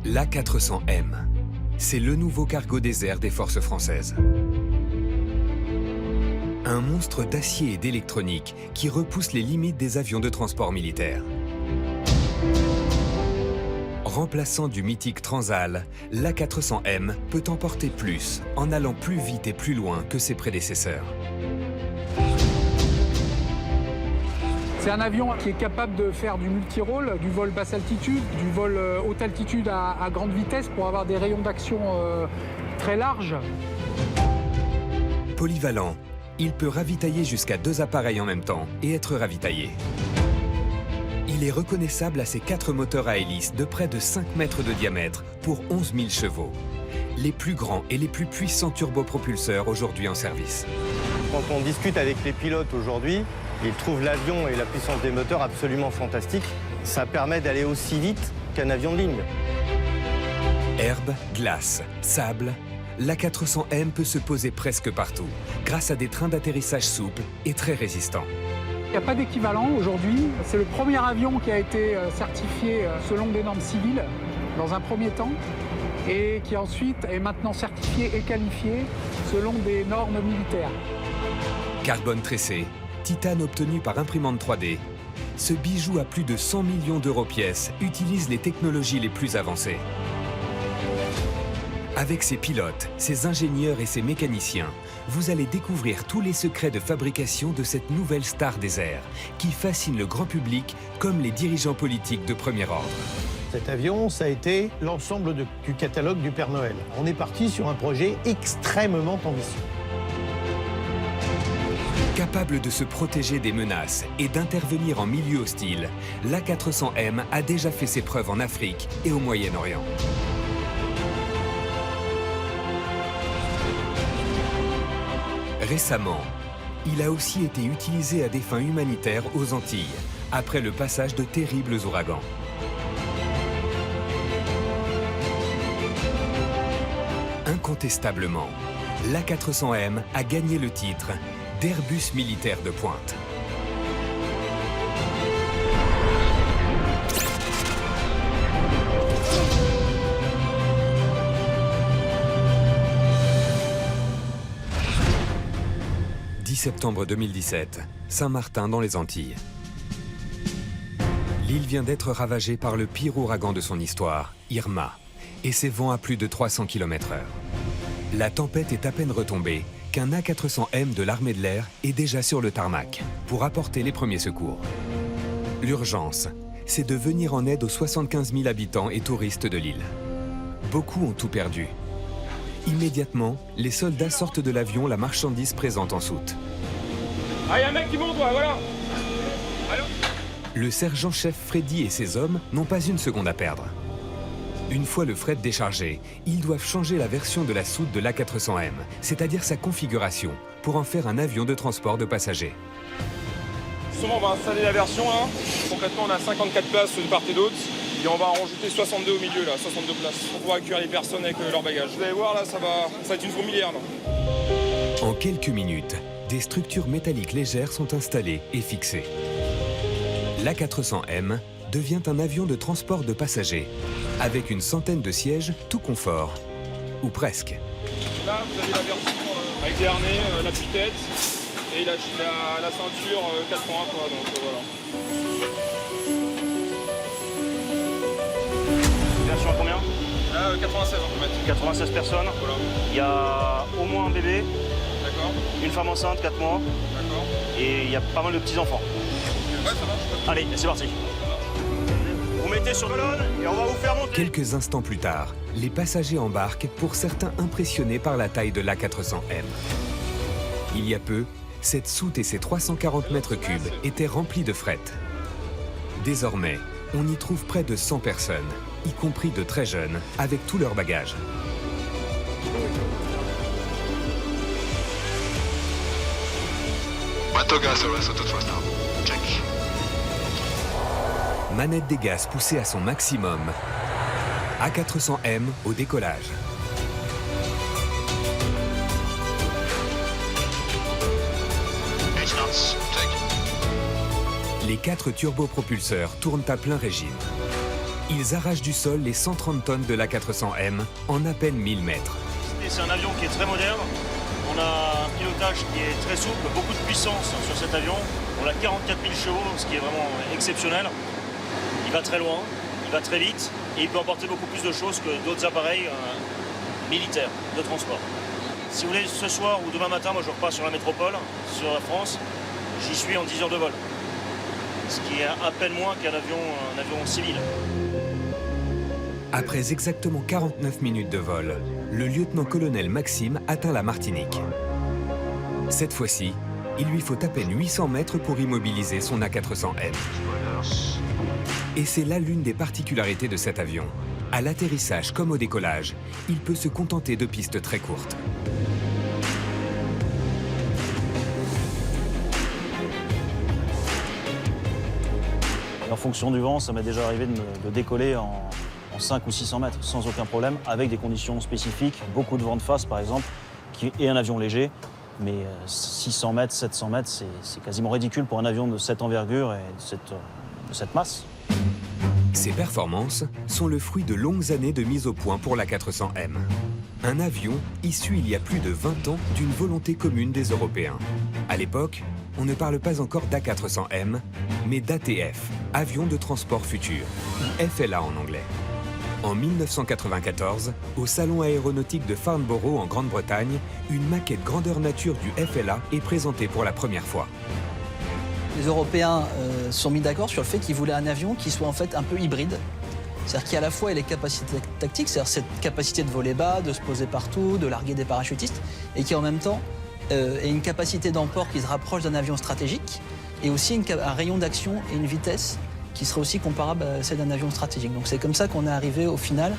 L'A400M, c'est le nouveau cargo des airs des forces françaises. Un monstre d'acier et d'électronique qui repousse les limites des avions de transport militaire. Remplaçant du mythique Transal, l'A400M peut emporter plus en allant plus vite et plus loin que ses prédécesseurs. C'est un avion qui est capable de faire du multirôle, du vol basse altitude, du vol haute altitude à grande vitesse pour avoir des rayons d'action très larges. Polyvalent, il peut ravitailler jusqu'à 2 appareils en même temps et être ravitaillé. Il est reconnaissable à ses 4 moteurs à hélice de près de 5 mètres de diamètre pour 11 000 chevaux. Les plus grands et les plus puissants turbopropulseurs aujourd'hui en service. Quand on discute avec les pilotes aujourd'hui, ils trouvent l'avion et la puissance des moteurs absolument fantastiques. Ça permet d'aller aussi vite qu'un avion de ligne. Herbe, glace, sable, l'A400M peut se poser presque partout, grâce à des trains d'atterrissage souples et très résistants. Il n'y a pas d'équivalent aujourd'hui. C'est le premier avion qui a été certifié selon des normes civiles, dans un premier temps, et qui ensuite est maintenant certifié et qualifié selon des normes militaires. Carbone tressé, titane obtenu par imprimante 3D. Ce bijou à plus de 100 millions d'euros pièce utilise les technologies les plus avancées. Avec ses pilotes, ses ingénieurs et ses mécaniciens, vous allez découvrir tous les secrets de fabrication de cette nouvelle star des airs, qui fascine le grand public comme les dirigeants politiques de premier ordre. Cet avion, ça a été l'ensemble du catalogue du Père Noël. On est parti sur un projet extrêmement ambitieux. Capable de se protéger des menaces et d'intervenir en milieu hostile, l'A400M a déjà fait ses preuves en Afrique et au Moyen-Orient. Récemment, il a aussi été utilisé à des fins humanitaires aux Antilles, après le passage de terribles ouragans. Incontestablement, l'A400M a gagné le titre d'Airbus militaire de pointe. « 10 septembre 2017, Saint-Martin dans les Antilles. L'île vient d'être ravagée par le pire ouragan de son histoire, Irma, et ses vents à plus de 300 km/h. La tempête est à peine retombée qu'un A400M de l'armée de l'air est déjà sur le tarmac pour apporter les premiers secours. L'urgence, c'est de venir en aide aux 75 000 habitants et touristes de l'île. Beaucoup ont tout perdu. Immédiatement, les soldats sortent de l'avion la marchandise présente en soute. Ah, y a un mec qui monte, voilà. Allô ? Le sergent-chef Freddy et ses hommes n'ont pas une seconde à perdre. Une fois le fret déchargé, ils doivent changer la version de la soute de l'A400M, c'est-à-dire sa configuration, pour en faire un avion de transport de passagers. Souvent, on va installer la version là. Concrètement, on a 54 places de part et d'autre. Et on va en rajouter 62 au milieu, là, 62 places, pour pouvoir accueillir les personnes avec leurs bagages. Vous allez voir, là, ça va être une fourmilière. Là. En quelques minutes, des structures métalliques légères sont installées et fixées. L'A400M devient un avion de transport de passagers, avec une centaine de sièges tout confort, ou presque. Là, vous avez la version avec les harnais, l'appui-tête et la ceinture 4.1, quoi, donc voilà. Version à combien? 96 on peut mettre. 96 personnes. Voilà. Il y a au moins un bébé, D'accord. une femme enceinte, 4 mois, D'accord. et il y a pas mal de petits-enfants. Ouais, ça marche. Allez, c'est parti. Vous mettez sur colonne et on va vous faire monter. Quelques instants plus tard, les passagers embarquent, pour certains impressionnés par la taille de l'A400M. Il y a peu, cette soute et ses 340 mètres cubes étaient remplis de fret. Désormais, on y trouve près de 100 personnes, y compris de très jeunes, avec tous leurs bagages. Manette des gaz poussée à son maximum. A400M au décollage. Les 4 turbopropulseurs tournent à plein régime. Ils arrachent du sol les 130 tonnes de l'A400M en à peine 1000 mètres. C'est un avion qui est très moderne. On a un pilotage qui est très souple, beaucoup de puissance sur cet avion. On a 44 000 chevaux, ce qui est vraiment exceptionnel. Il va très loin, il va très vite et il peut emporter beaucoup plus de choses que d'autres appareils militaires de transport. Si vous voulez, ce soir ou demain matin, moi je repars sur la métropole, sur la France. J'y suis en 10 heures de vol. Ce qui est à peine moins qu'un avion civil. Après exactement 49 minutes de vol, le lieutenant-colonel Maxime atteint la Martinique. Cette fois-ci, il lui faut à peine 800 mètres pour immobiliser son A400M. Et c'est là l'une des particularités de cet avion. À l'atterrissage comme au décollage, il peut se contenter de pistes très courtes. En fonction du vent, ça m'est déjà arrivé de décoller en 5 ou 600 mètres sans aucun problème, avec des conditions spécifiques, beaucoup de vent de face par exemple, et un avion léger. Mais 600 mètres, 700 mètres, c'est quasiment ridicule pour un avion de cette envergure et de cette masse. Ces performances sont le fruit de longues années de mise au point pour l'A400M. Un avion issu il y a plus de 20 ans d'une volonté commune des Européens. À l'époque, on ne parle pas encore d'A400M, mais d'ATF, Avion de transport futur, FLA en anglais. En 1994, au Salon aéronautique de Farnborough en Grande-Bretagne, une maquette grandeur nature du FLA est présentée pour la première fois. Les Européens se sont mis d'accord sur le fait qu'ils voulaient un avion qui soit en fait un peu hybride. C'est-à-dire qu'il y a à la fois les capacités tactiques, c'est-à-dire cette capacité de voler bas, de se poser partout, de larguer des parachutistes, et qui en même temps ait une capacité d'emport qui se rapproche d'un avion stratégique, et aussi un rayon d'action et une vitesse qui serait aussi comparable à celle d'un avion stratégique. Donc c'est comme ça qu'on est arrivé au final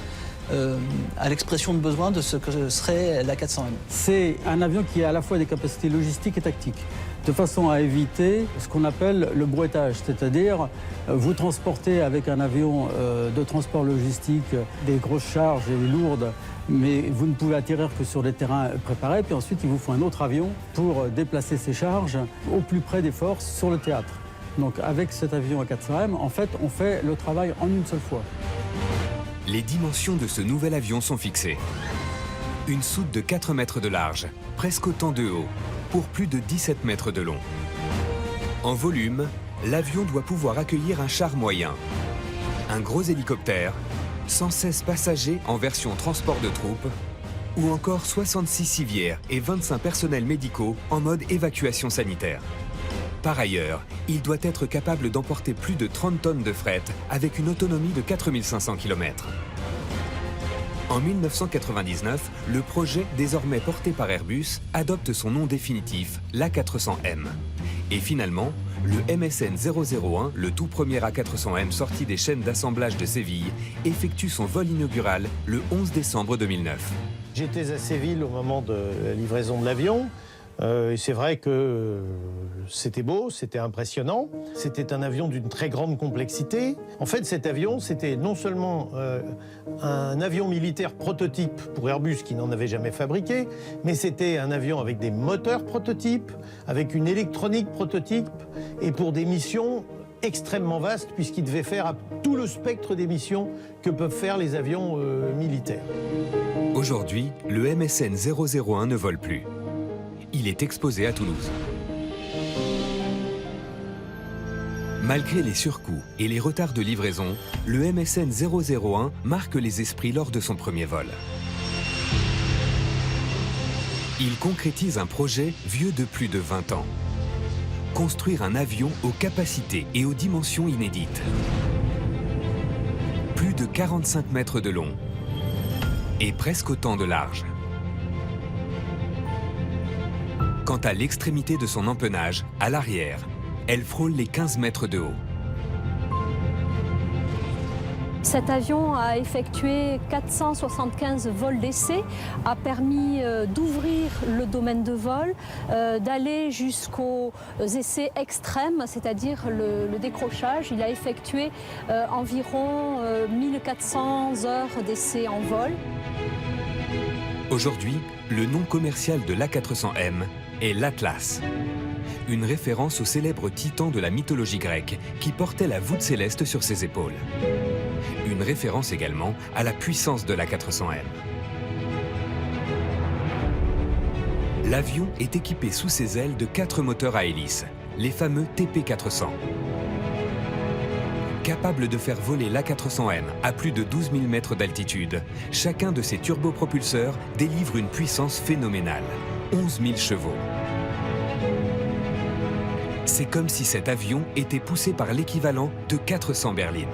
à l'expression de besoin de ce que serait l'A400M. C'est un avion qui a à la fois des capacités logistiques et tactiques, de façon à éviter ce qu'on appelle le brouettage, c'est-à-dire vous transportez avec un avion de transport logistique des grosses charges et lourdes, mais vous ne pouvez atterrir que sur des terrains préparés, puis ensuite il vous faut un autre avion pour déplacer ces charges au plus près des forces sur le théâtre. Donc avec cet avion A400M, en fait, on fait le travail en une seule fois. Les dimensions de ce nouvel avion sont fixées. Une soute de 4 mètres de large, presque autant de haut, pour plus de 17 mètres de long. En volume, l'avion doit pouvoir accueillir un char moyen, un gros hélicoptère, 116 passagers en version transport de troupes, ou encore 66 civières et 25 personnels médicaux en mode évacuation sanitaire. Par ailleurs, il doit être capable d'emporter plus de 30 tonnes de fret avec une autonomie de 4500 km. En 1999, le projet, désormais porté par Airbus, adopte son nom définitif, l'A400M. Et finalement, le MSN 001, le tout premier A400M sorti des chaînes d'assemblage de Séville, effectue son vol inaugural le 11 décembre 2009. J'étais à Séville au moment de la livraison de l'avion. Et c'est vrai que c'était beau, c'était impressionnant. C'était un avion d'une très grande complexité. En fait, cet avion, c'était non seulement un avion militaire prototype pour Airbus qui n'en avait jamais fabriqué, mais c'était un avion avec des moteurs prototypes, avec une électronique prototype, et pour des missions extrêmement vastes, puisqu'il devait faire tout le spectre des missions que peuvent faire les avions militaires. Aujourd'hui, le MSN 001 ne vole plus. Il est exposé à Toulouse. Malgré les surcoûts et les retards de livraison, le MSN 001 marque les esprits lors de son premier vol. Il concrétise un projet vieux de plus de 20 ans. Construire un avion aux capacités et aux dimensions inédites. Plus de 45 mètres de long et presque autant de large. Quant à l'extrémité de son empennage, à l'arrière, elle frôle les 15 mètres de haut. Cet avion a effectué 475 vols d'essai, a permis d'ouvrir le domaine de vol, d'aller jusqu'aux essais extrêmes, c'est-à-dire le décrochage. Il a effectué environ 1400 heures d'essai en vol. Aujourd'hui, le nom commercial de l'A400M est l'Atlas, une référence au célèbre titan de la mythologie grecque qui portait la voûte céleste sur ses épaules. Une référence également à la puissance de l'A400M. L'avion est équipé sous ses ailes de 4 moteurs à hélice, les fameux TP400. Capable de faire voler l'A400M à plus de 12 000 mètres d'altitude, chacun de ces turbopropulseurs délivre une puissance phénoménale, 11 000 chevaux. C'est comme si cet avion était poussé par l'équivalent de 400 berlines.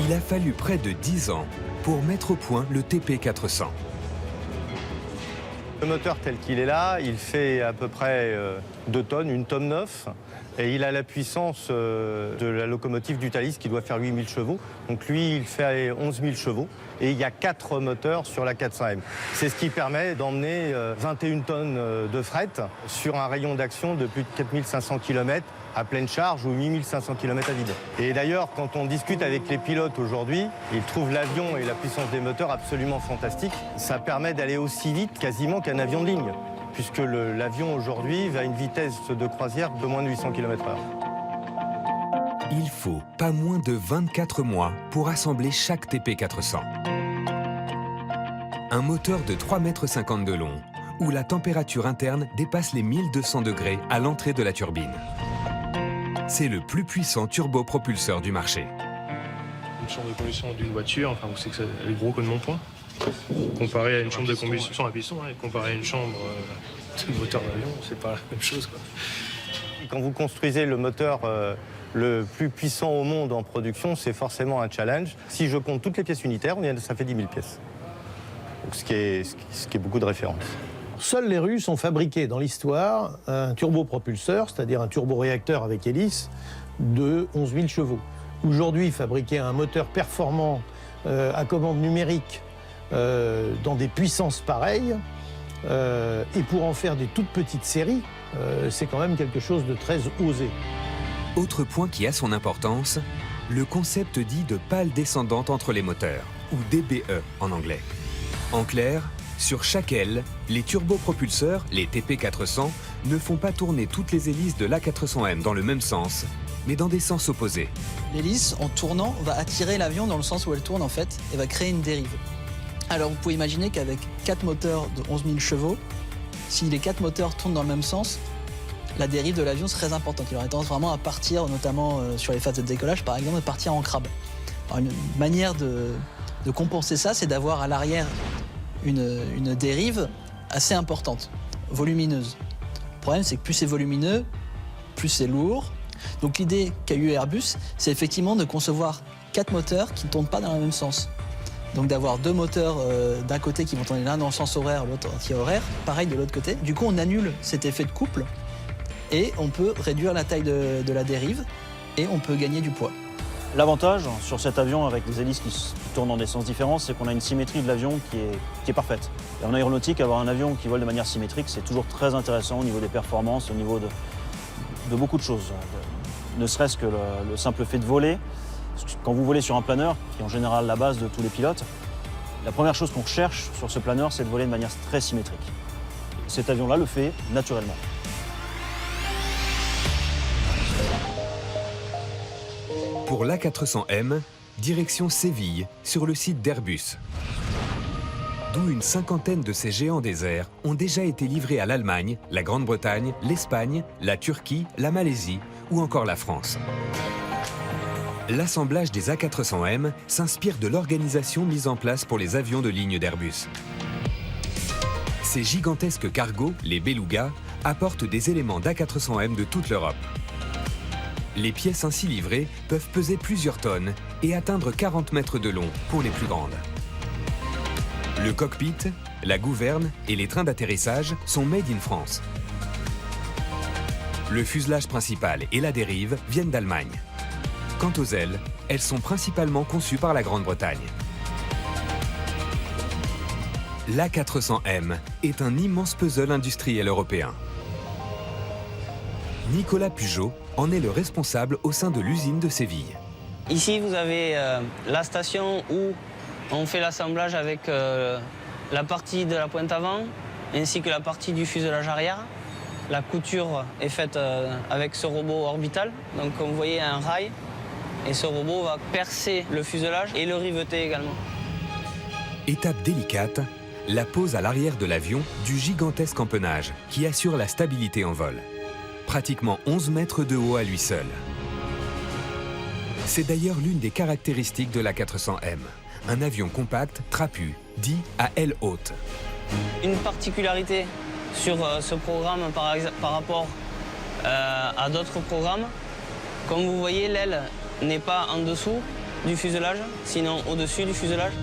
Il a fallu près de 10 ans pour mettre au point le TP400. Le moteur tel qu'il est là, il fait à peu près 2 tonnes, 1 tonne 9. Et il a la puissance de la locomotive du Thalys qui doit faire 8000 chevaux. Donc lui, il fait 11 000 chevaux. Et il y a 4 moteurs sur la 400M. C'est ce qui permet d'emmener 21 tonnes de fret sur un rayon d'action de plus de 4500 km à pleine charge ou 8500 km à vide. Et d'ailleurs, quand on discute avec les pilotes aujourd'hui, ils trouvent l'avion et la puissance des moteurs absolument fantastiques. Ça permet d'aller aussi vite quasiment qu'un avion de ligne, puisque l'avion aujourd'hui va à une vitesse de croisière de moins de 800 km/h. Il faut pas moins de 24 mois pour assembler chaque TP400. Un moteur de 3,50 m de long, où la température interne dépasse les 1200 degrés à l'entrée de la turbine. C'est le plus puissant turbopropulseur du marché. Une chambre de combustion d'une voiture, enfin, vous savez que c'est gros comme mon poing. Comparé à une chambre de combustion sans un piston, comparé à une chambre de moteur d'avion, c'est pas la même chose, quoi. Quand vous construisez le moteur le plus puissant au monde en production, c'est forcément un challenge. Si je compte toutes les pièces unitaires, ça fait 10 000 pièces. Donc, ce qui est beaucoup de références. Seuls les Russes ont fabriqué dans l'histoire un turbopropulseur, c'est-à-dire un turboréacteur avec hélice, de 11 000 chevaux. Aujourd'hui, fabriquer un moteur performant à commande numérique dans des puissances pareilles, et pour en faire des toutes petites séries, c'est quand même quelque chose de très osé. Autre point qui a son importance, le concept dit de pale descendante entre les moteurs, ou DBE en anglais. En clair, sur chaque aile, les turbopropulseurs, les TP400, ne font pas tourner toutes les hélices de l'A400M dans le même sens, mais dans des sens opposés. L'hélice, en tournant, va attirer l'avion dans le sens où elle tourne en fait, et va créer une dérive. Alors vous pouvez imaginer qu'avec 4 moteurs de 11 000 chevaux, si les 4 moteurs tournent dans le même sens, la dérive de l'avion serait très importante. Il aurait tendance vraiment à partir, notamment sur les phases de décollage par exemple, de partir en crabe. Alors, une manière de compenser ça, c'est d'avoir à l'arrière une dérive assez importante, volumineuse. Le problème, c'est que plus c'est volumineux, plus c'est lourd. Donc l'idée qu'a eu Airbus, c'est effectivement de concevoir 4 moteurs qui ne tournent pas dans le même sens. Donc d'avoir 2 moteurs d'un côté qui vont tourner l'un dans le sens horaire, l'autre anti-horaire, pareil de l'autre côté. Du coup, on annule cet effet de couple et on peut réduire la taille de la dérive et on peut gagner du poids. L'avantage sur cet avion avec des hélices qui tournent dans des sens différents, c'est qu'on a une symétrie de l'avion qui est parfaite. Et en aéronautique, avoir un avion qui vole de manière symétrique, c'est toujours très intéressant au niveau des performances, au niveau de beaucoup de choses. Ne serait-ce que le simple fait de voler. Quand vous volez sur un planeur, qui est en général la base de tous les pilotes, la première chose qu'on recherche sur ce planeur, c'est de voler de manière très symétrique. Cet avion-là le fait naturellement. Pour l'A400M, direction Séville, sur le site d'Airbus. D'où une cinquantaine de ces géants des airs ont déjà été livrés à l'Allemagne, la Grande-Bretagne, l'Espagne, la Turquie, la Malaisie ou encore la France. L'assemblage des A400M s'inspire de l'organisation mise en place pour les avions de ligne d'Airbus. Ces gigantesques cargos, les Beluga, apportent des éléments d'A400M de toute l'Europe. Les pièces ainsi livrées peuvent peser plusieurs tonnes et atteindre 40 mètres de long pour les plus grandes. Le cockpit, la gouverne et les trains d'atterrissage sont made in France. Le fuselage principal et la dérive viennent d'Allemagne. Quant aux ailes, elles sont principalement conçues par la Grande-Bretagne. L'A400M est un immense puzzle industriel européen. Nicolas Pujot en est le responsable au sein de l'usine de Séville. Ici, vous avez la station où on fait l'assemblage avec la partie de la pointe avant ainsi que la partie du fuselage arrière. La couture est faite avec ce robot orbital. Donc, comme vous voyez, un rail Et ce robot va percer le fuselage et le riveter également. Étape délicate, la pose à l'arrière de l'avion du gigantesque empennage qui assure la stabilité en vol. Pratiquement 11 mètres de haut à lui seul. C'est d'ailleurs l'une des caractéristiques de l'A400M. Un avion compact, trapu, dit à aile haute. Une particularité sur ce programme par rapport à d'autres programmes, comme vous voyez, l'aile n'est pas en dessous du fuselage, sinon au-dessus du fuselage.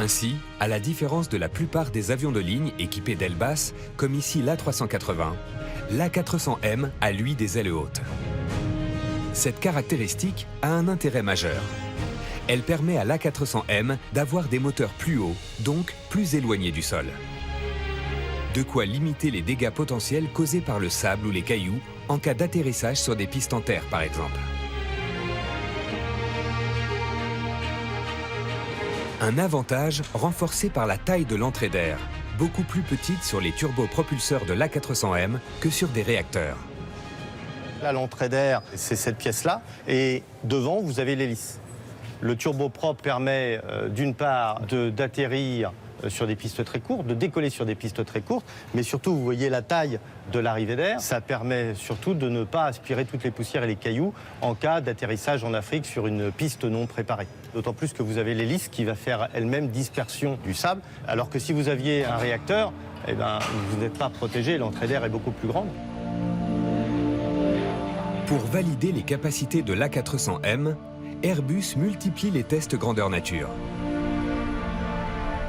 Ainsi, à la différence de la plupart des avions de ligne équipés d'ailes basses, comme ici l'A380, l'A400M a lui des ailes hautes. Cette caractéristique a un intérêt majeur. Elle permet à l'A400M d'avoir des moteurs plus hauts, donc plus éloignés du sol. De quoi limiter les dégâts potentiels causés par le sable ou les cailloux en cas d'atterrissage sur des pistes en terre, par exemple. Un avantage renforcé par la taille de l'entrée d'air, beaucoup plus petite sur les turbopropulseurs de l'A400M que sur des réacteurs. Là, l'entrée d'air, c'est cette pièce-là, et devant, vous avez l'hélice. Le turboprop permet d'une part d'atterrir sur des pistes très courtes, de décoller sur des pistes très courtes, mais surtout, vous voyez la taille de l'arrivée d'air. Ça permet surtout de ne pas aspirer toutes les poussières et les cailloux en cas d'atterrissage en Afrique sur une piste non préparée. D'autant plus que vous avez l'hélice qui va faire elle-même dispersion du sable, alors que si vous aviez un réacteur, eh ben, vous n'êtes pas protégé, l'entrée d'air est beaucoup plus grande. Pour valider les capacités de l'A400M, Airbus multiplie les tests grandeur nature.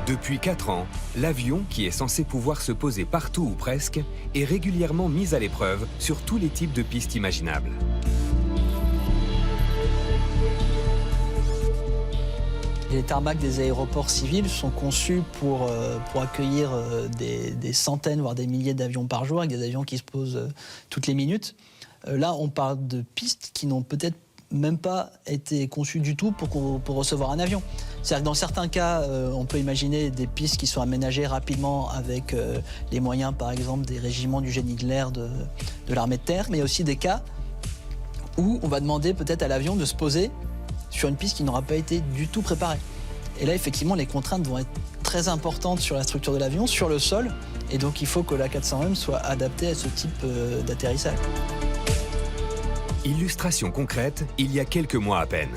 Depuis 4 ans, l'avion, qui est censé pouvoir se poser partout ou presque, est régulièrement mis à l'épreuve sur tous les types de pistes imaginables. Les tarmacs des aéroports civils sont conçus pour accueillir des centaines, voire des milliers d'avions par jour, avec des avions qui se posent toutes les minutes. Là, on parle de pistes qui n'ont peut-être même pas été conçues du tout pour recevoir un avion. C'est-à-dire que dans certains cas, on peut imaginer des pistes qui sont aménagées rapidement avec les moyens, par exemple, des régiments du génie de l'air de l'armée de terre, mais il y a aussi des cas où on va demander peut-être à l'avion de se poser sur une piste qui n'aura pas été du tout préparée. Et là, effectivement, les contraintes vont être très importantes sur la structure de l'avion, sur le sol, et donc il faut que l'A400M soit adapté à ce type d'atterrissage. Illustration concrète, il y a quelques mois à peine.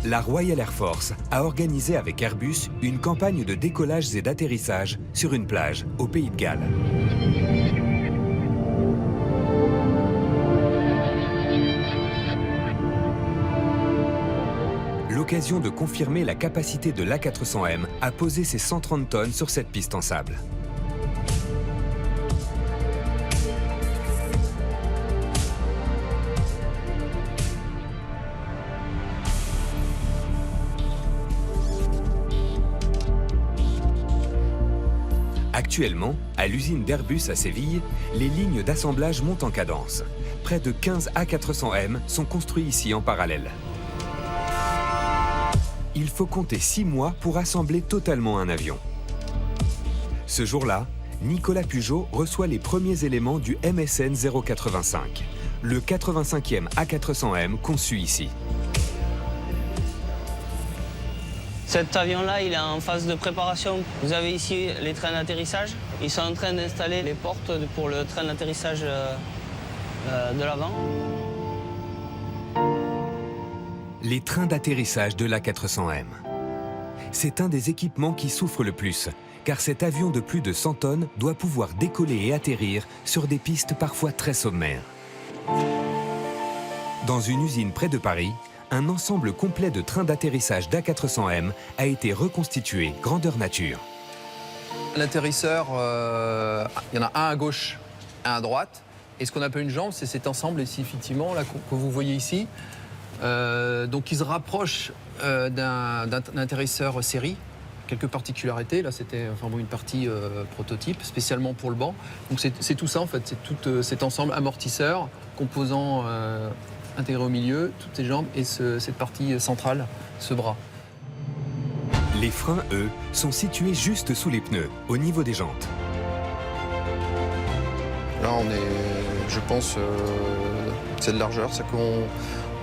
La Royal Air Force a organisé avec Airbus une campagne de décollage et d'atterrissage sur une plage au Pays de Galles. L'occasion de confirmer la capacité de l'A400M à poser ses 130 tonnes sur cette piste en sable. Actuellement, à l'usine d'Airbus à Séville, les lignes d'assemblage montent en cadence. Près de 15 A400M sont construits ici en parallèle. Il faut compter 6 mois pour assembler totalement un avion. Ce jour-là, Nicolas Pujot reçoit les premiers éléments du MSN 085, le 85e A400M conçu ici. Cet avion-là, il est en phase de préparation. Vous avez ici les trains d'atterrissage. Ils sont en train d'installer les portes pour le train d'atterrissage de l'avant. Les trains d'atterrissage de l'A400M. C'est un des équipements qui souffre le plus, car cet avion de plus de 100 tonnes doit pouvoir décoller et atterrir sur des pistes parfois très sommaires. Dans une usine près de Paris, un ensemble complet de trains d'atterrissage d'A400M a été reconstitué grandeur nature. L'atterrisseur, il y en a un à gauche, un à droite. Et ce qu'on appelle une jambe, c'est cet ensemble ici, effectivement, là, que vous voyez ici. Donc, il se rapproche d'un atterrisseur série. Quelques particularités. Là, c'était une partie prototype, spécialement pour le banc. Donc, c'est tout ça, en fait. C'est tout cet ensemble amortisseur, composant intégré au milieu, toutes ces jambes et cette partie centrale, ce bras. Les freins, eux, sont situés juste sous les pneus, au niveau des jantes. Là, on est, je pense, c'est de largeur, c'est qu'on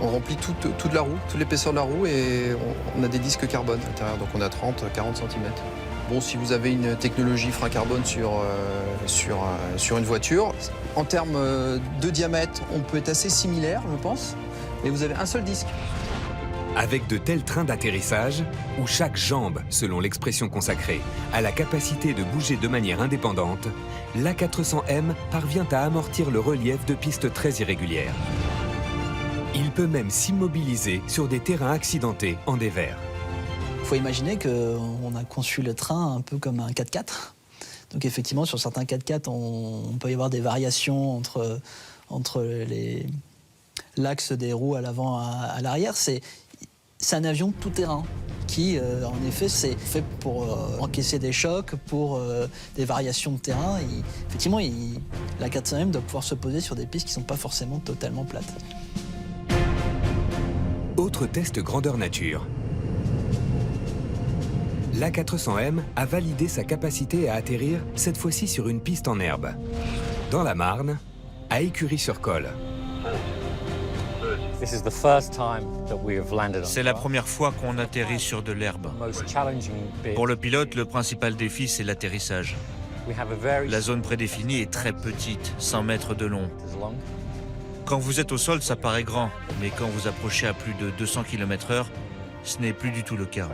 On remplit toute la roue, toute l'épaisseur de la roue et on a des disques carbone à l'intérieur, donc on a 30-40 cm. Bon, si vous avez une technologie frein carbone sur une voiture, en termes de diamètre, on peut être assez similaire, je pense, mais vous avez un seul disque. Avec de tels trains d'atterrissage, où chaque jambe, selon l'expression consacrée, a la capacité de bouger de manière indépendante, l'A400M parvient à amortir le relief de pistes très irrégulières. Il peut même s'immobiliser sur des terrains accidentés en dévers. Il faut imaginer qu'on a conçu le train un peu comme un 4x4. Donc effectivement, sur certains 4x4, on peut y avoir des variations entre l'axe des roues à l'avant à l'arrière. C'est un avion tout-terrain qui, en effet, c'est fait pour encaisser des chocs, pour des variations de terrain. Effectivement, la 400M doit pouvoir se poser sur des pistes qui ne sont pas forcément totalement plates. Autre test grandeur nature. L'A400M a validé sa capacité à atterrir, cette fois-ci sur une piste en herbe. Dans la Marne, à Écury-sur-Colle. C'est la première fois qu'on atterrit sur de l'herbe. Pour le pilote, le principal défi, c'est l'atterrissage. La zone prédéfinie est très petite, 100 mètres de long. Quand vous êtes au sol, ça paraît grand, mais quand vous approchez à plus de 200 km/h, ce n'est plus du tout le cas.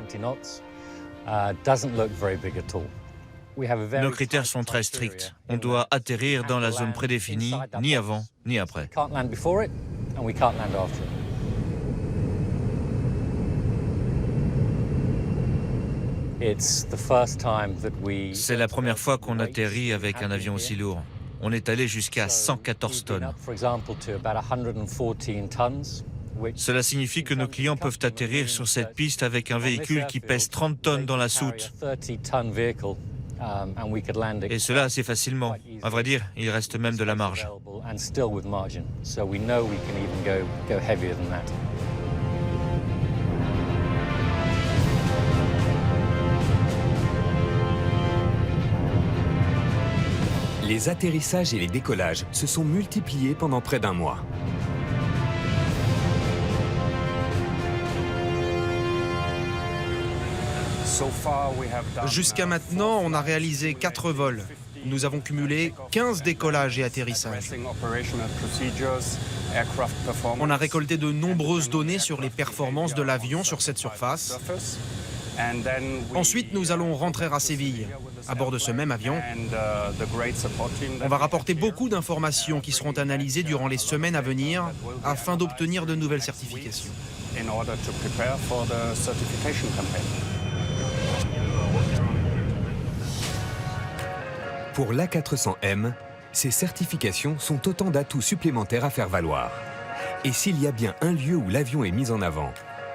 Nos critères sont très stricts. On doit atterrir dans la zone prédéfinie, ni avant, ni après. C'est la première fois qu'on atterrit avec un avion aussi lourd. On est allé jusqu'à 114 tonnes. Cela signifie que nos clients peuvent atterrir sur cette piste avec un véhicule qui pèse 30 tonnes dans la soute. Et cela assez facilement. À vrai dire, il reste même de la marge. Les atterrissages et les décollages se sont multipliés pendant près d'un mois. Jusqu'à maintenant, on a réalisé 4 vols. Nous avons cumulé 15 décollages et atterrissages. On a récolté de nombreuses données sur les performances de l'avion sur cette surface. Ensuite, nous allons rentrer à Séville, à bord de ce même avion. On va rapporter beaucoup d'informations qui seront analysées durant les semaines à venir afin d'obtenir de nouvelles certifications. Pour l'A400M, ces certifications sont autant d'atouts supplémentaires à faire valoir. Et s'il y a bien un lieu où l'avion est mis en avant,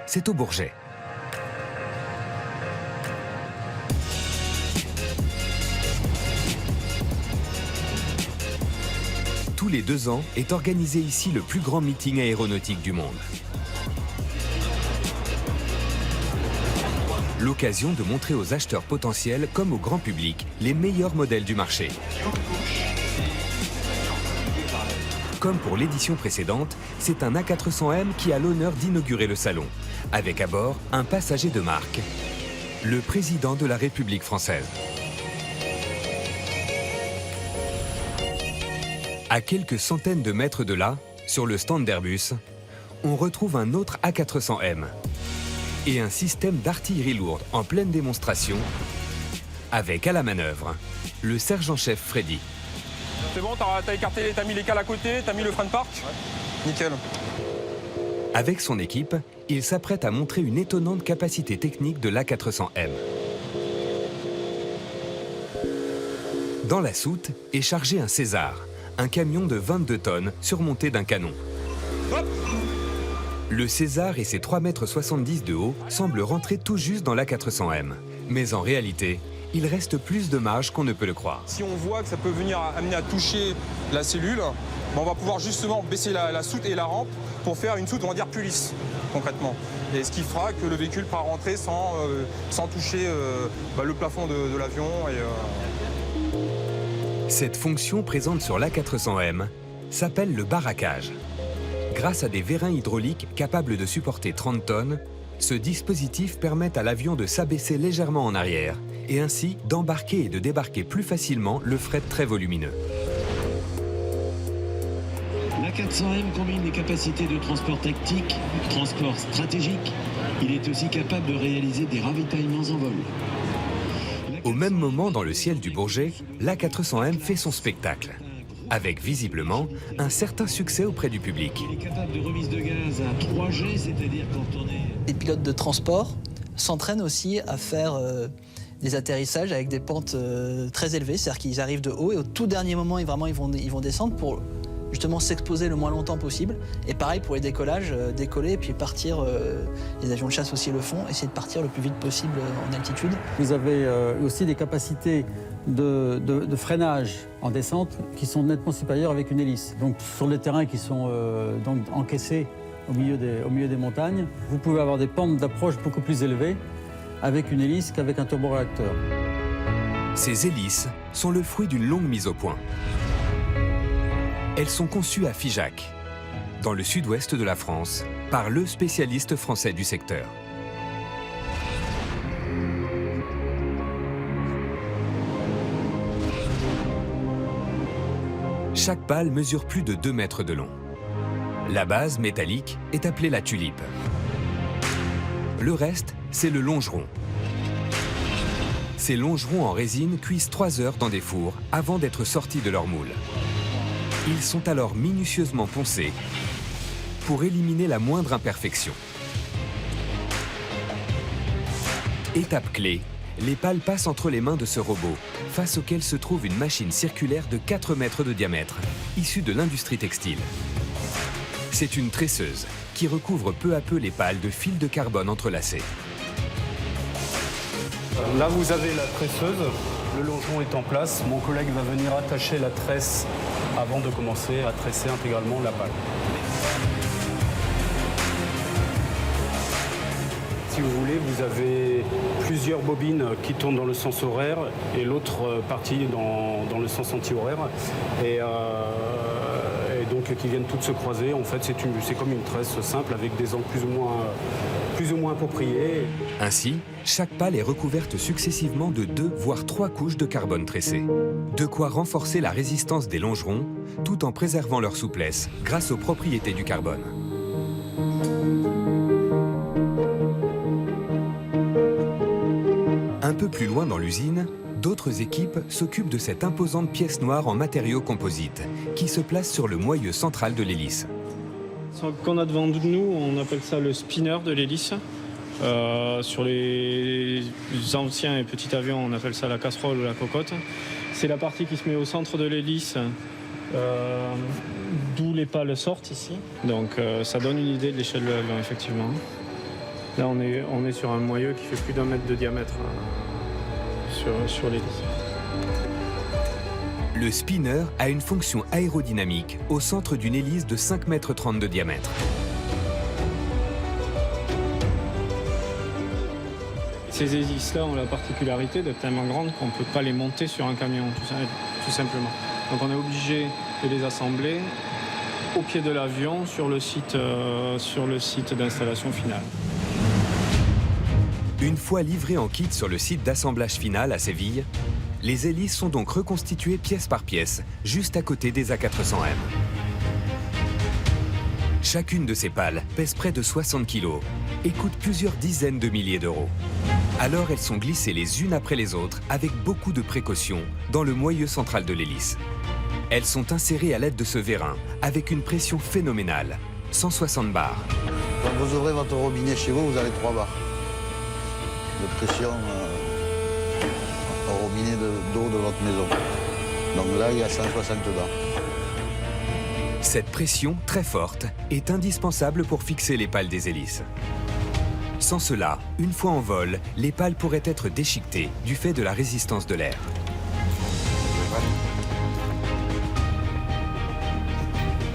c'est au Bourget. Tous les 2 ans est organisé ici le plus grand meeting aéronautique du monde. L'occasion de montrer aux acheteurs potentiels comme au grand public les meilleurs modèles du marché. Comme pour l'édition précédente, c'est un A400M qui a l'honneur d'inaugurer le salon, avec à bord un passager de marque, le président de la République française. À quelques centaines de mètres de là, sur le stand d'Airbus, on retrouve un autre A400M et un système d'artillerie lourde en pleine démonstration, avec à la manœuvre le sergent-chef Freddy. C'est bon, t'as écarté, t'as mis les cales à côté, t'as mis le frein de parc. Nickel. Avec son équipe, il s'apprête à montrer une étonnante capacité technique de l'A400M. Dans la soute est chargé un César, un camion de 22 tonnes surmonté d'un canon. Hop. Le César et ses 3,70 m de haut semblent rentrer tout juste dans l'A400M. Mais en réalité, il reste plus de marge qu'on ne peut le croire. Si on voit que ça peut venir amener à toucher la cellule, on va pouvoir justement baisser la soute et la rampe pour faire une soute, on va dire, plus lisse, concrètement. Et ce qui fera que le véhicule pourra rentrer sans toucher le plafond de l'avion. Cette fonction présente sur l'A400M s'appelle le baraquage. Grâce à des vérins hydrauliques capables de supporter 30 tonnes, ce dispositif permet à l'avion de s'abaisser légèrement en arrière et ainsi d'embarquer et de débarquer plus facilement le fret très volumineux. L'A400M combine les capacités de transport tactique, transport stratégique. Il est aussi capable de réaliser des ravitaillements en vol. Au même moment, dans le ciel du Bourget, l'A400M fait son spectacle, avec visiblement un certain succès auprès du public. Il est capable de remise de gaz à 3G, c'est-à-dire quand on est... Les pilotes de transport s'entraînent aussi à faire des atterrissages avec des pentes très élevées, c'est-à-dire qu'ils arrivent de haut et au tout dernier moment, ils vont descendre pour justement s'exposer le moins longtemps possible. Et pareil pour les décollages, décoller et puis partir, les avions de chasse aussi le font, essayer de partir le plus vite possible en altitude. Vous avez aussi des capacités de freinage en descente qui sont nettement supérieures avec une hélice. Donc sur les terrains qui sont donc encaissés au milieu des montagnes, vous pouvez avoir des pentes d'approche beaucoup plus élevées avec une hélice qu'avec un turboréacteur. Ces hélices sont le fruit d'une longue mise au point. Elles sont conçues à Figeac, dans le sud-ouest de la France, par le spécialiste français du secteur. Chaque pale mesure plus de 2 mètres de long. La base métallique est appelée la tulipe. Le reste, c'est le longeron. Ces longerons en résine cuisent 3 heures dans des fours avant d'être sortis de leur moule. Ils sont alors minutieusement poncés pour éliminer la moindre imperfection. Étape clé, les pales passent entre les mains de ce robot, face auquel se trouve une machine circulaire de 4 mètres de diamètre, issue de l'industrie textile. C'est une tresseuse qui recouvre peu à peu les pales de fils de carbone entrelacés. Là, vous avez la tresseuse, le longeron est en place. Mon collègue va venir attacher la tresse avant de commencer à tresser intégralement la pale. Si vous voulez, vous avez plusieurs bobines qui tournent dans le sens horaire et l'autre partie dans le sens anti-horaire. Et donc qui viennent toutes se croiser. En fait, c'est comme une tresse simple avec des angles plus ou moins appropriés. Ainsi, chaque pale est recouverte successivement de 2 voire 3 couches de carbone tressé. De quoi renforcer la résistance des longerons, tout en préservant leur souplesse grâce aux propriétés du carbone. Un peu plus loin dans l'usine, d'autres équipes s'occupent de cette imposante pièce noire en matériaux composites qui se place sur le moyeu central de l'hélice. Ce qu'on a devant nous, on appelle ça le spinner de l'hélice. Sur les anciens et petits avions, on appelle ça la casserole ou la cocotte. C'est la partie qui se met au centre de l'hélice, d'où les pales sortent ici. Donc ça donne une idée de l'échelle de l'avion, effectivement. Là, on est sur un moyeu qui fait plus d'1 mètre de diamètre sur l'hélice. Le spinner a une fonction aérodynamique au centre d'une hélice de 5,30 mètres de diamètre. Ces hélices-là ont la particularité d'être tellement grandes qu'on ne peut pas les monter sur un camion, tout simplement. Donc on est obligé de les assembler au pied de l'avion sur le site d'installation finale. Une fois livrées en kit sur le site d'assemblage final à Séville, les hélices sont donc reconstituées pièce par pièce, juste à côté des A400M. Chacune de ces pales pèse près de 60 kg et coûte plusieurs dizaines de milliers d'euros. Alors elles sont glissées les unes après les autres avec beaucoup de précaution dans le moyeu central de l'hélice. Elles sont insérées à l'aide de ce vérin avec une pression phénoménale, 160 bars. Quand vous ouvrez votre robinet chez vous, vous avez 3 bars de pression au robinet d'eau de votre maison. Donc là, il y a 160 bars. Cette pression très forte est indispensable pour fixer les pales des hélices. Sans cela, une fois en vol, les pales pourraient être déchiquetées du fait de la résistance de l'air.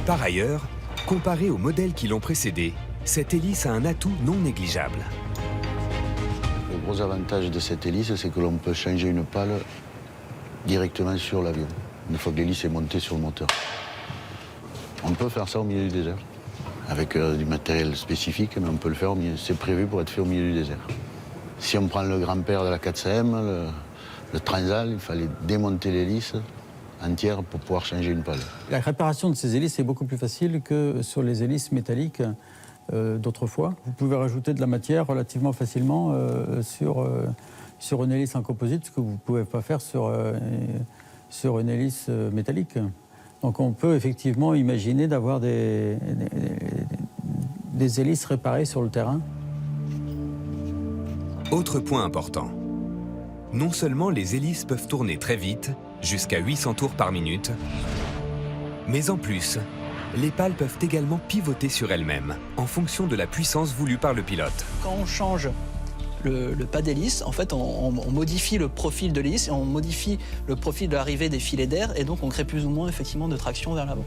Par ailleurs, comparé aux modèles qui l'ont précédé, cette hélice a un atout non négligeable. Le gros avantage de cette hélice, c'est que l'on peut changer une pale directement sur l'avion, une fois que l'hélice est montée sur le moteur. On peut faire ça au milieu du désert. avec du matériel spécifique, mais on peut le faire, c'est prévu pour être fait au milieu du désert. Si on prend le grand-père de la 400M, le Transal, il fallait démonter l'hélice entière pour pouvoir changer une pale. La réparation de ces hélices est beaucoup plus facile que sur les hélices métalliques d'autrefois. Vous pouvez rajouter de la matière relativement facilement sur une hélice en composite, ce que vous ne pouvez pas faire sur une hélice métallique. Donc on peut effectivement imaginer d'avoir des hélices réparées sur le terrain. Autre point important. Non seulement les hélices peuvent tourner très vite, jusqu'à 800 tours par minute, mais en plus, les pales peuvent également pivoter sur elles-mêmes, en fonction de la puissance voulue par le pilote. Quand on change le pas d'hélice, en fait, on modifie le profil de l'hélice et on modifie le profil de l'arrivée des filets d'air et donc on crée plus ou moins effectivement de traction vers l'avant.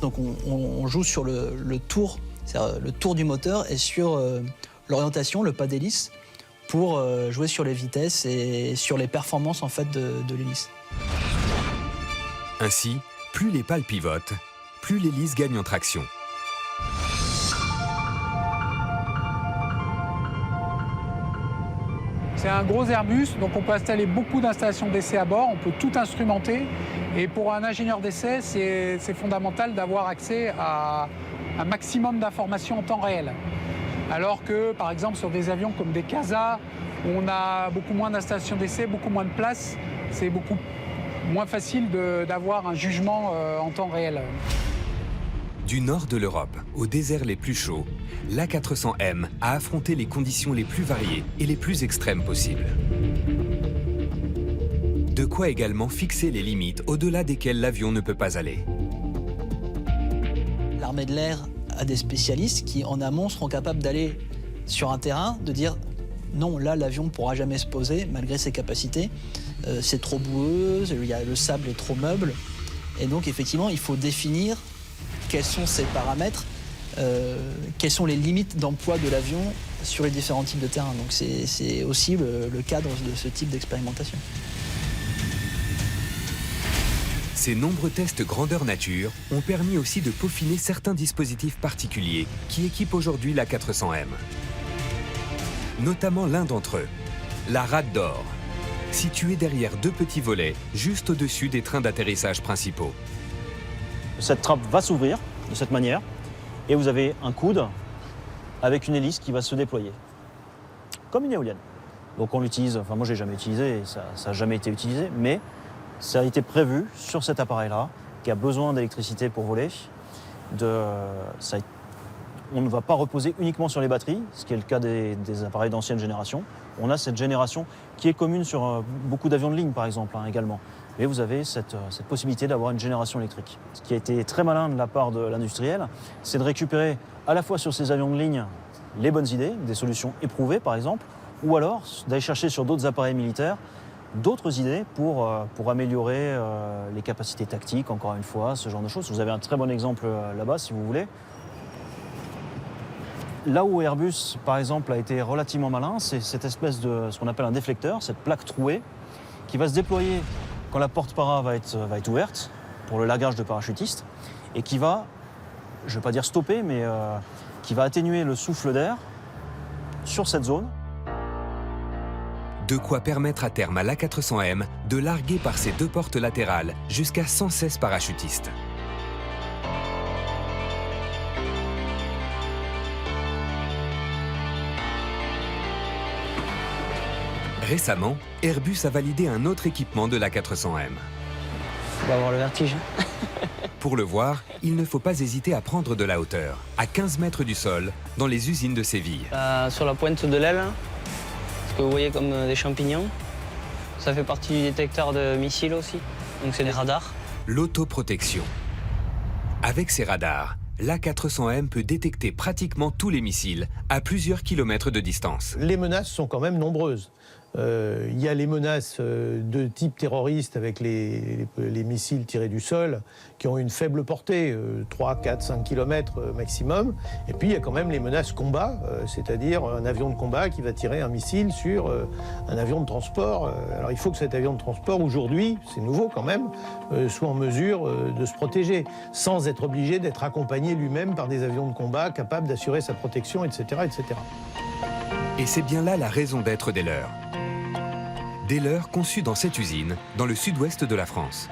Donc on joue sur le tour, c'est-à-dire le tour du moteur et sur l'orientation, le pas d'hélice, pour jouer sur les vitesses et sur les performances en fait de l'hélice. Ainsi, plus les pales pivotent, plus l'hélice gagne en traction. C'est un gros Airbus, donc on peut installer beaucoup d'installations d'essai à bord, on peut tout instrumenter. Et pour un ingénieur d'essai, c'est fondamental d'avoir accès à un maximum d'informations en temps réel. Alors que, par exemple, sur des avions comme des CASA, où on a beaucoup moins d'installations d'essai, beaucoup moins de place, c'est beaucoup moins facile d'avoir un jugement en temps réel. Du nord de l'Europe aux déserts les plus chauds, l'A400M a affronté les conditions les plus variées et les plus extrêmes possibles. De quoi également fixer les limites au-delà desquelles l'avion ne peut pas aller. L'armée de l'air a des spécialistes qui, en amont, seront capables d'aller sur un terrain, de dire non, là, l'avion ne pourra jamais se poser, malgré ses capacités. C'est trop boueux, le sable est trop meuble. Et donc, effectivement, il faut définir quels sont ces paramètres, quelles sont les limites d'emploi de l'avion sur les différents types de terrains. Donc, c'est aussi le cadre de ce type d'expérimentation. Ces nombreux tests grandeur nature ont permis aussi de peaufiner certains dispositifs particuliers qui équipent aujourd'hui l'A400M. Notamment l'un d'entre eux, la rade d'or, située derrière deux petits volets juste au-dessus des trains d'atterrissage principaux. Cette trappe va s'ouvrir de cette manière et vous avez un coude avec une hélice qui va se déployer, comme une éolienne. Donc on l'utilise, enfin moi je l'ai jamais utilisé, et ça n'a jamais été utilisé, mais ça a été prévu sur cet appareil-là, qui a besoin d'électricité pour voler. On ne va pas reposer uniquement sur les batteries, ce qui est le cas des appareils d'ancienne génération. On a cette génération qui est commune sur beaucoup d'avions de ligne, par exemple, également. Mais vous avez cette possibilité d'avoir une génération électrique. Ce qui a été très malin de la part de l'industriel, c'est de récupérer à la fois sur ces avions de ligne les bonnes idées, des solutions éprouvées, par exemple, ou alors d'aller chercher sur d'autres appareils militaires d'autres idées pour améliorer les capacités tactiques, encore une fois, ce genre de choses. Vous avez un très bon exemple là-bas, si vous voulez. Là où Airbus, par exemple, a été relativement malin, c'est cette espèce de ce qu'on appelle un déflecteur, cette plaque trouée, qui va se déployer quand la porte para va être ouverte, pour le largage de parachutistes, et qui va, je ne vais pas dire stopper, mais qui va atténuer le souffle d'air sur cette zone. De quoi permettre à terme à l'A400M de larguer par ses deux portes latérales jusqu'à 116 parachutistes. Récemment, Airbus a validé un autre équipement de l'A400M. On va avoir le vertige. Pour le voir, il ne faut pas hésiter à prendre de la hauteur, à 15 mètres du sol, dans les usines de Séville. Sur la pointe de l'aile, que vous voyez comme des champignons. Ça fait partie du détecteur de missiles aussi, donc c'est des radars. L'autoprotection. Avec ces radars, l'A400M peut détecter pratiquement tous les missiles à plusieurs kilomètres de distance. Les menaces sont quand même nombreuses. Il y a les menaces de type terroriste avec les missiles tirés du sol qui ont une faible portée, 3, 4, 5 km maximum. Et puis il y a quand même les menaces combat, c'est-à-dire un avion de combat qui va tirer un missile sur un avion de transport. Alors il faut que cet avion de transport, aujourd'hui, c'est nouveau quand même, soit en mesure de se protéger, sans être obligé d'être accompagné lui-même par des avions de combat capables d'assurer sa protection, etc., etc. Et c'est bien là la raison d'être des leurs. Des leurs conçus dans cette usine, dans le sud-ouest de la France.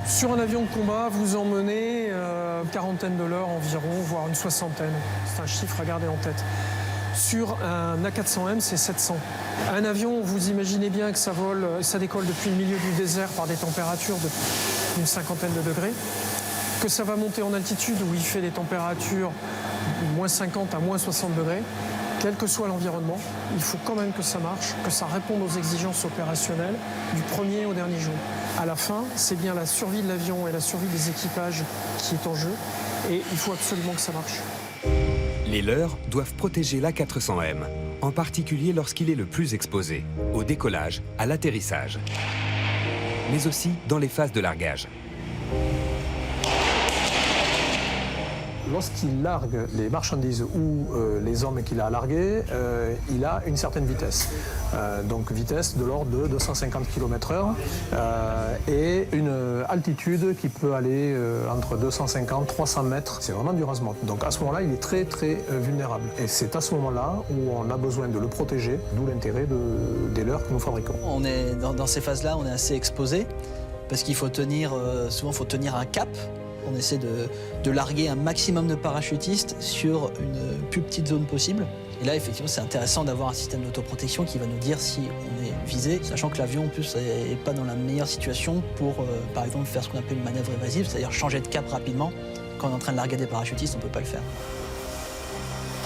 Sur un avion de combat, vous emmenez une quarantaine de leurres environ, voire une soixantaine. C'est un chiffre à garder en tête. Sur un A400M, c'est 700. Un avion, vous imaginez bien que ça décolle depuis le milieu du désert par des températures d'une cinquantaine de degrés, que ça va monter en altitude où il fait des températures de moins 50 à moins 60 degrés. Quel que soit l'environnement, il faut quand même que ça marche, que ça réponde aux exigences opérationnelles du premier au dernier jour. À la fin, c'est bien la survie de l'avion et la survie des équipages qui est en jeu, et il faut absolument que ça marche. Les leurs doivent protéger l'A400M, en particulier lorsqu'il est le plus exposé, au décollage, à l'atterrissage, mais aussi dans les phases de largage. Lorsqu'il largue les marchandises ou les hommes qu'il a largués, il a une certaine vitesse. Donc vitesse de l'ordre de 250 km/h et une altitude qui peut aller entre 250 et 300 mètres. C'est vraiment du rasement. Donc à ce moment-là, il est très très vulnérable. Et c'est à ce moment-là où on a besoin de le protéger, d'où l'intérêt des leurres que nous fabriquons. On est dans ces phases-là, on est assez exposé parce qu'il faut tenir, souvent il faut tenir un cap. On essaie de larguer un maximum de parachutistes sur une plus petite zone possible. Et là, effectivement, c'est intéressant d'avoir un système d'autoprotection qui va nous dire si on est visé, sachant que l'avion, en plus, n'est pas dans la meilleure situation pour, par exemple, faire ce qu'on appelle une manœuvre évasive, c'est-à-dire changer de cap rapidement. Quand on est en train de larguer des parachutistes, on ne peut pas le faire.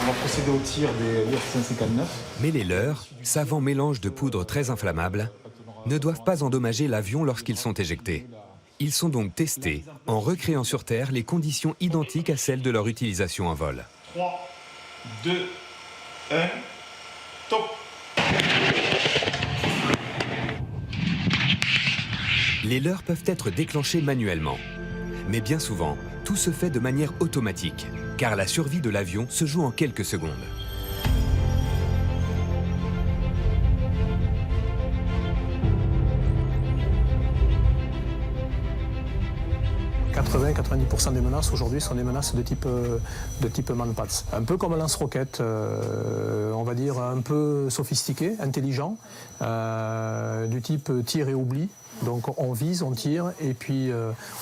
On va procéder au tir des Lear 559. Mais les leurs, savants mélanges de poudre très inflammable, ne doivent pas endommager l'avion lorsqu'ils sont éjectés. Ils sont donc testés en recréant sur Terre les conditions identiques à celles de leur utilisation en vol. 3, 2, 1, top! Les leurs peuvent être déclenchés manuellement. Mais bien souvent, tout se fait de manière automatique, car la survie de l'avion se joue en quelques secondes. 80-90% des menaces aujourd'hui sont des menaces de type Manpads. Un peu comme un lance-roquette, on va dire un peu sophistiqué, intelligent, du type tir et oubli. Donc on vise, on tire et puis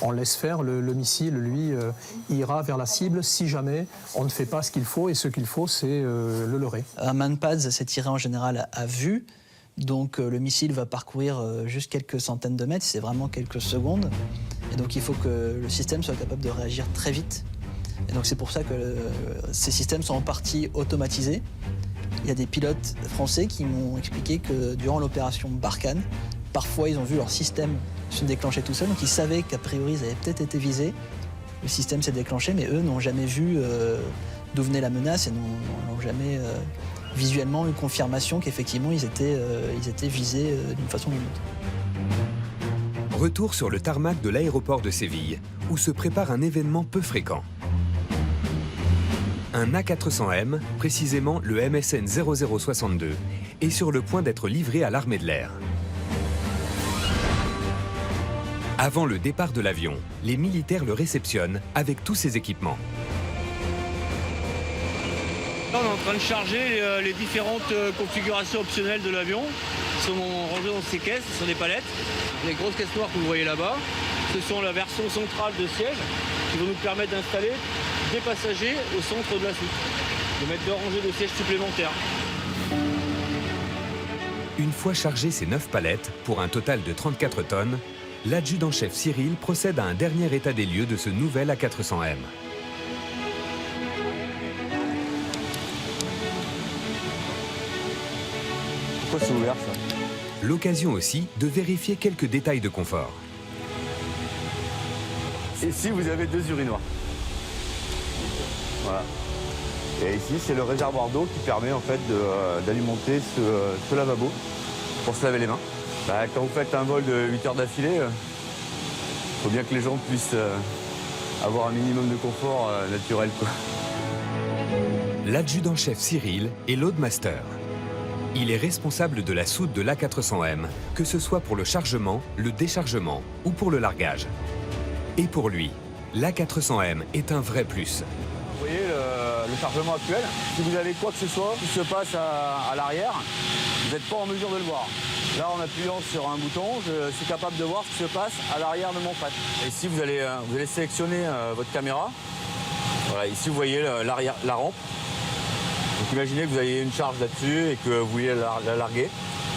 on laisse faire. Le missile, lui, ira vers la cible si jamais on ne fait pas ce qu'il faut. Et ce qu'il faut, c'est le leurrer. Un Manpads, c'est tiré en général à vue. Donc le missile va parcourir juste quelques centaines de mètres, c'est vraiment quelques secondes. Et donc il faut que le système soit capable de réagir très vite. Et donc c'est pour ça que ces systèmes sont en partie automatisés. Il y a des pilotes français qui m'ont expliqué que durant l'opération Barkhane, parfois ils ont vu leur système se déclencher tout seul, donc ils savaient qu'a priori ils avaient peut-être été visés. Le système s'est déclenché, mais eux n'ont jamais vu d'où venait la menace et n'ont jamais visuellement eu confirmation qu'effectivement ils étaient visés d'une façon ou d'une autre. Retour sur le tarmac de l'aéroport de Séville, où se prépare un événement peu fréquent. Un A400M, précisément le MSN 0062, est sur le point d'être livré à l'armée de l'air. Avant le départ de l'avion, les militaires le réceptionnent avec tous ses équipements. Là, on est en train de charger les différentes configurations optionnelles de l'avion. Ils sont rangés dans ces caisses, ce sont des palettes. Les grosses caisses noires que vous voyez là-bas, ce sont la version centrale de siège qui va nous permettre d'installer des passagers au centre de la soute, de mettre 2 rangées de sièges supplémentaires. Une fois chargées ces 9 palettes, pour un total de 34 tonnes, l'adjudant-chef Cyril procède à un dernier état des lieux de ce nouvel A400M. Pourquoi c'est ouvert ça ? L'occasion aussi de vérifier quelques détails de confort. Ici, vous avez 2 urinoirs. Voilà. Et ici, c'est le réservoir d'eau qui permet en fait d'alimenter ce lavabo. pour se laver les mains. Quand vous faites un vol de 8 heures d'affilée, il faut bien que les gens puissent avoir un minimum de confort naturel, quoi. L'adjudant-chef Cyril est loadmaster. Il est responsable de la soute de l'A400M, que ce soit pour le chargement, le déchargement ou pour le largage. Et pour lui, l'A400M est un vrai plus. Vous voyez le chargement actuel. Si vous avez quoi que ce soit qui se passe à l'arrière, vous n'êtes pas en mesure de le voir. Là, en appuyant sur un bouton, je suis capable de voir ce qui se passe à l'arrière de mon fret. Et ici, vous allez sélectionner votre caméra. Voilà, ici, vous voyez la rampe. Donc imaginez que vous avez une charge là-dessus et que vous voulez la larguer.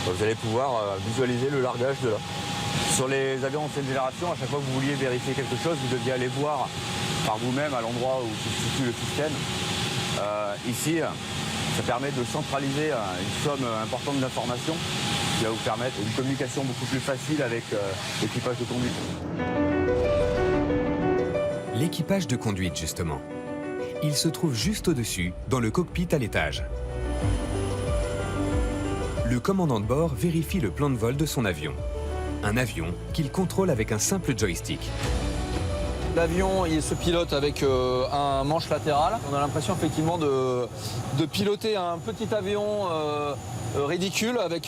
Vous allez pouvoir visualiser le largage de là. Sur les avions ancienne génération, à chaque fois que vous vouliez vérifier quelque chose, vous deviez aller voir par vous-même à l'endroit où se situe le système. Ici, ça permet de centraliser une somme importante d'informations qui va vous permettre une communication beaucoup plus facile avec l'équipage de conduite. L'équipage de conduite, justement. Il se trouve juste au-dessus, dans le cockpit à l'étage. Le commandant de bord vérifie le plan de vol de son avion. Un avion qu'il contrôle avec un simple joystick. L'avion, il se pilote avec un manche latéral. On a l'impression effectivement de piloter un petit avion ridicule avec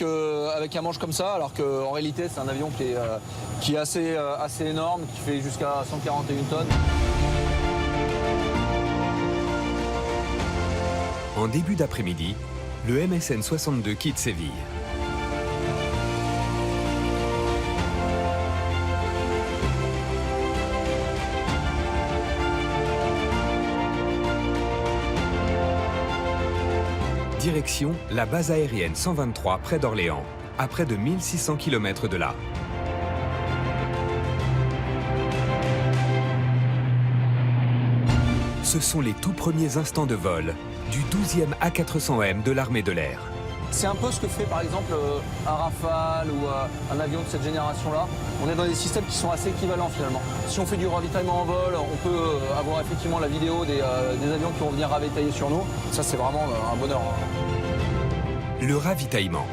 un manche comme ça, alors qu'en réalité c'est un avion qui est assez énorme, qui fait jusqu'à 141 tonnes. En début d'après-midi, le MSN 62 quitte Séville. Direction la base aérienne 123 près d'Orléans, à près de 1600 km de là. Ce sont les tout premiers instants de vol du 12e A400M de l'armée de l'air. C'est un peu ce que fait par exemple un Rafale ou un avion de cette génération-là. On est dans des systèmes qui sont assez équivalents finalement. Si on fait du ravitaillement en vol, on peut avoir effectivement la vidéo des avions qui vont venir ravitailler sur nous. Ça, c'est vraiment un bonheur. Le ravitaillement.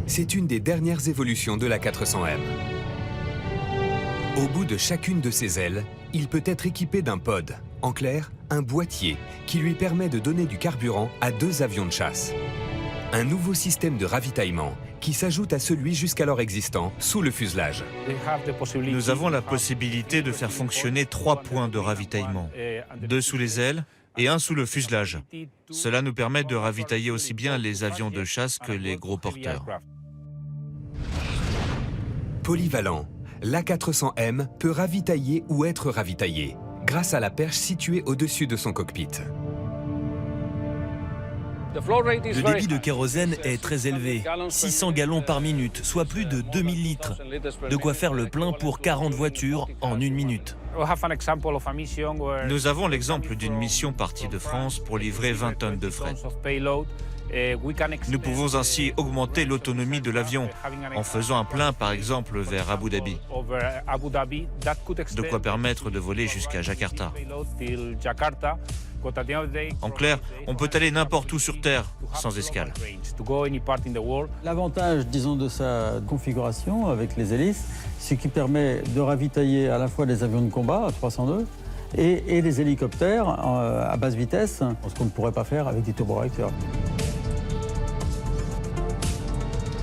C'est une des dernières évolutions de l'A400M. Au bout de chacune de ses ailes, il peut être équipé d'un pod, en clair, un boîtier qui lui permet de donner du carburant à 2 avions de chasse. Un nouveau système de ravitaillement qui s'ajoute à celui jusqu'alors existant sous le fuselage. Nous avons la possibilité de faire fonctionner 3 points de ravitaillement, 2 sous les ailes et 1 sous le fuselage. Cela nous permet de ravitailler aussi bien les avions de chasse que les gros porteurs. Polyvalent, l'A400M peut ravitailler ou être ravitaillé grâce à la perche située au-dessus de son cockpit. Le débit de kérosène est très élevé, 600 gallons par minute, soit plus de 2000 litres. De quoi faire le plein pour 40 voitures en 1 minute. Nous avons l'exemple d'une mission partie de France pour livrer 20 tonnes de fret. Nous pouvons ainsi augmenter l'autonomie de l'avion en faisant un plein par exemple vers Abu Dhabi. De quoi permettre de voler jusqu'à Jakarta. En clair, on peut aller n'importe où sur Terre sans escale. L'avantage, disons, de sa configuration avec les hélices, c'est qu'il permet de ravitailler à la fois des avions de combat à 302 et des hélicoptères à basse vitesse, ce qu'on ne pourrait pas faire avec des turboréacteurs.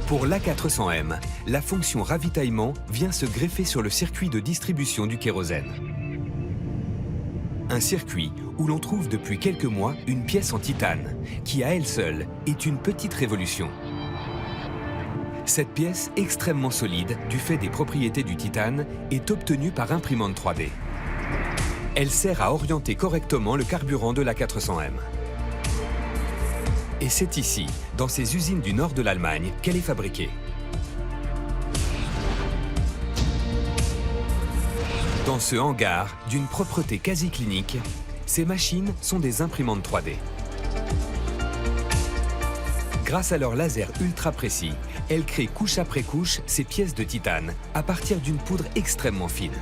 Pour l'A400M, la fonction ravitaillement vient se greffer sur le circuit de distribution du kérosène. Un circuit où l'on trouve depuis quelques mois une pièce en titane, qui à elle seule est une petite révolution. Cette pièce, extrêmement solide du fait des propriétés du titane, est obtenue par imprimante 3D. Elle sert à orienter correctement le carburant de l'A400M. Et c'est ici, dans ces usines du nord de l'Allemagne, qu'elle est fabriquée. Dans ce hangar, d'une propreté quasi clinique, ces machines sont des imprimantes 3D. Grâce à leur laser ultra précis, elles créent couche après couche ces pièces de titane à partir d'une poudre extrêmement fine.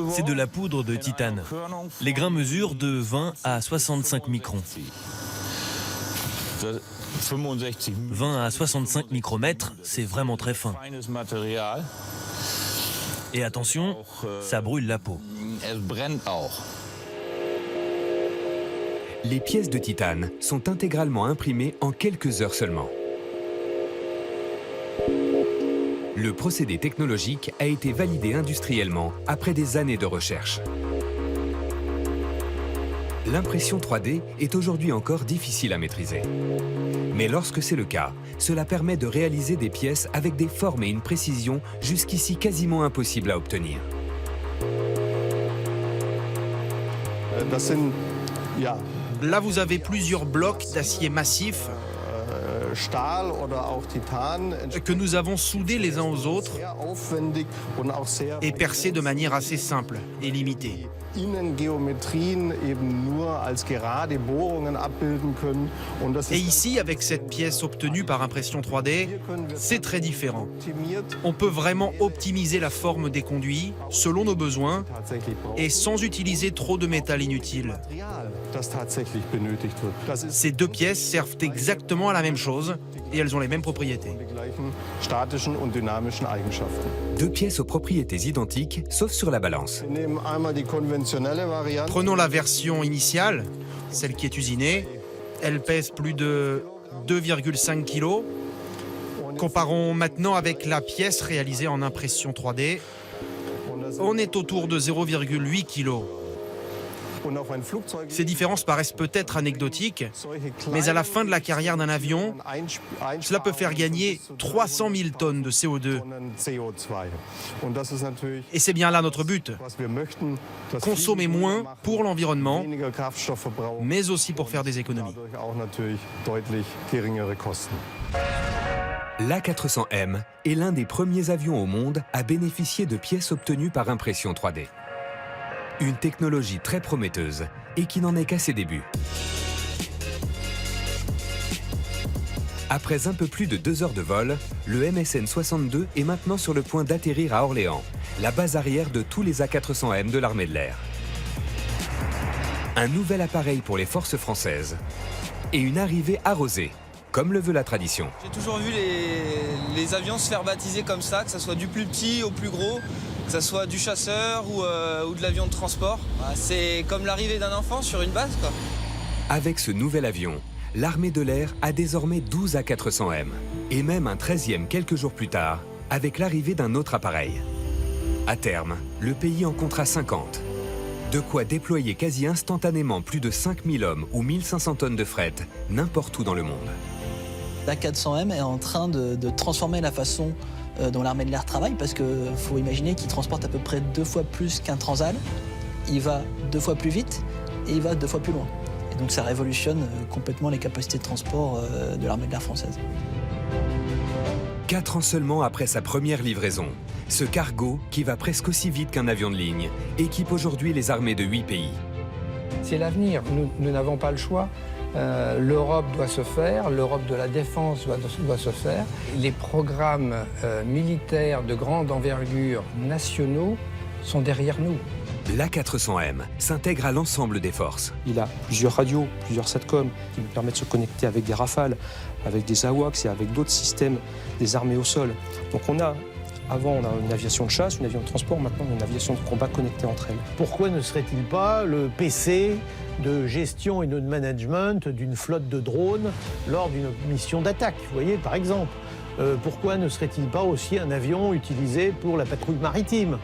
C'est de la poudre de titane. Les grains mesurent de 20 à 65 microns. 20 à 65 micromètres, c'est vraiment très fin. Et attention, ça brûle la peau. Les pièces de titane sont intégralement imprimées en quelques heures seulement. Le procédé technologique a été validé industriellement après des années de recherche. L'impression 3D est aujourd'hui encore difficile à maîtriser. Mais lorsque c'est le cas, cela permet de réaliser des pièces avec des formes et une précision jusqu'ici quasiment impossibles à obtenir. Là, vous avez plusieurs blocs d'acier massif que nous avons soudés les uns aux autres et percés de manière assez simple et limitée. Et ici, avec cette pièce obtenue par impression 3D, c'est très différent. On peut vraiment optimiser la forme des conduits selon nos besoins et sans utiliser trop de métal inutile. Ces deux pièces servent exactement à la même chose et elles ont les mêmes propriétés. Deux pièces aux propriétés identiques, sauf sur la balance. Prenons la version initiale, celle qui est usinée. Elle pèse plus de 2,5 kg. Comparons maintenant avec la pièce réalisée en impression 3D. On est autour de 0,8 kg. Ces différences paraissent peut-être anecdotiques, mais à la fin de la carrière d'un avion, cela peut faire gagner 300 000 tonnes de CO2. Et c'est bien là notre but. Consommer moins pour l'environnement, mais aussi pour faire des économies. L'A400M est l'un des premiers avions au monde à bénéficier de pièces obtenues par impression 3D. Une technologie très prometteuse et qui n'en est qu'à ses débuts. Après un peu plus de 2 heures de vol, le MSN 62 est maintenant sur le point d'atterrir à Orléans, la base arrière de tous les A400M de l'armée de l'air. Un nouvel appareil pour les forces françaises et une arrivée arrosée, comme le veut la tradition. J'ai toujours vu les avions se faire baptiser comme ça, que ce soit du plus petit au plus gros, que ce soit du chasseur ou de l'avion de transport. C'est comme l'arrivée d'un enfant sur une base, quoi. Avec ce nouvel avion, l'armée de l'air a désormais 12 A400M et même un 13e quelques jours plus tard avec l'arrivée d'un autre appareil. À terme, le pays en comptera 50. De quoi déployer quasi instantanément plus de 5000 hommes ou 1500 tonnes de fret n'importe où dans le monde. L'A400M est en train de transformer la façon dont l'armée de l'air travaille, parce qu'il faut imaginer qu'il transporte à peu près 2 fois plus qu'un Transal. Il va 2 fois plus vite et il va 2 fois plus loin. Et donc ça révolutionne complètement les capacités de transport de l'armée de l'air française. 4 ans seulement après sa première livraison, ce cargo, qui va presque aussi vite qu'un avion de ligne, équipe aujourd'hui les armées de 8 pays. C'est l'avenir, nous n'avons pas le choix. L'Europe doit se faire, l'Europe de la défense doit se faire. Les programmes militaires de grande envergure nationaux sont derrière nous. L'A400M s'intègre à l'ensemble des forces. Il a plusieurs radios, plusieurs SATCOM qui nous permettent de se connecter avec des Rafales, avec des AWACS et avec d'autres systèmes des armées au sol. Donc avant, on a une aviation de chasse, une aviation de transport, maintenant on a une aviation de combat connectée entre elles. Pourquoi ne serait-il pas le PC de gestion et de management d'une flotte de drones lors d'une mission d'attaque, vous voyez, par exemple? Pourquoi ne serait-il pas aussi un avion utilisé pour la patrouille maritime?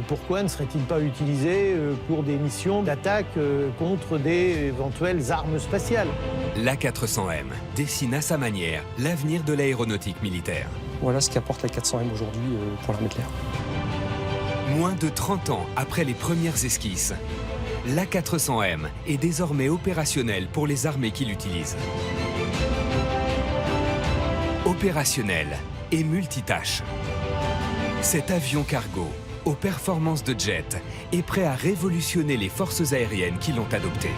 Pourquoi ne serait-il pas utilisé pour des missions d'attaque contre des éventuelles armes spatiales? L'A400M dessine à sa manière l'avenir de l'aéronautique militaire. Voilà ce qu'apporte l'A400M aujourd'hui pour l'armée de l'air. Moins de 30 ans après les premières esquisses, l'A400M est désormais opérationnel pour les armées qui l'utilisent. Opérationnel et multitâche. Cet avion cargo, aux performances de jet, est prêt à révolutionner les forces aériennes qui l'ont adopté.